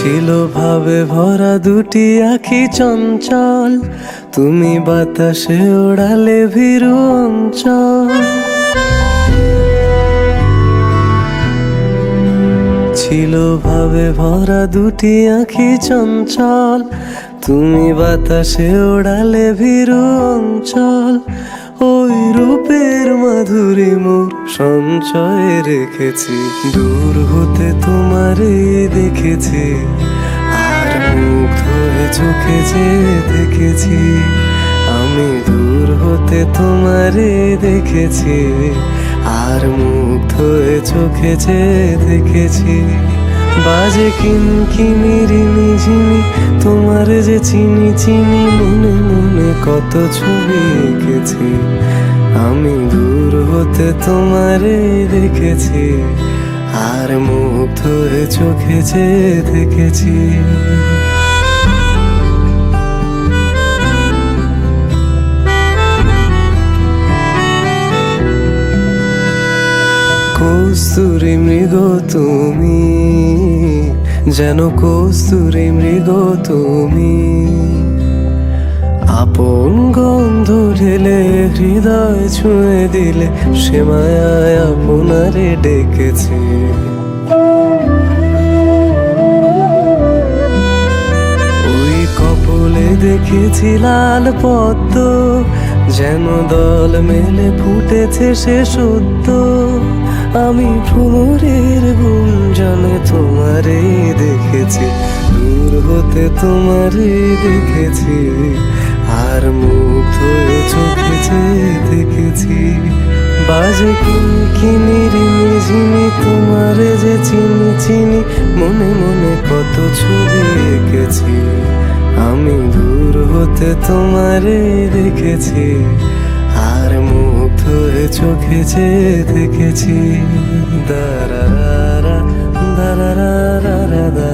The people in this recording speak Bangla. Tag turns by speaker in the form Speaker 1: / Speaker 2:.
Speaker 1: ছিল ভাবে ভরা দুটি আঁখি চঞ্চল, তুমি বাতাসে ওড়ালে ভীরু অঞ্চল। ছিল ভাবে ভরা দুটি আঁখি চঞ্চল, তুমি বাতাসে ওড়ালে ভীরু অঞ্চল। ওই রূপের মাধুরী মোর সঞ্চয়ে রেখেছি, দূর হতে তোমারে দেখেছি, আর মুগ্ধ হয়ে চোখে যে দেখেছি। আমি দূর হতে তোমারে দেখেছি, আর মুগ্ধ হয়ে চোখে যে দেখেছি। বাজে কিনকিনি রিনি ঝিনি, তোমার যে চিনি চিনি, মনে মনে কত ছবি এঁকেছি। আমি দূর হতে তোমারে দেখেছি, আর মুগ্ধ হয়ে চোখে যে দেখেছি। কস্তুরী মৃগ তুমি, যেন কস্তুরী মৃগ তুমি। আপন গন্ধ ঢেলে হৃদয় ছুঁয়ে দিলে, সে মায়ায় আপনারে ডেকেছে। ওই কপলে দেখেছি লাল পদ্ম, যেন দল মেলে ফুটেছে সে সদ্য। আমি ভ্রমরের গুঞ্জনে তোমারে দেখেছি, দূর হতে তোমারে দেখেছি, আর মুগ্ধ হয়ে চোখে যে দেখেছি। বাজে কিনকিনি রিনি ঝিনি, তোমারে যে চিনি চিনি, মনে মনে কত ছবি এঁকেছি। আমি দূর হতে তোমারে দেখেছি, আর মুগ্ধ হয়ে চোখে যে দেখেছি। দারারা দারারা দারারা।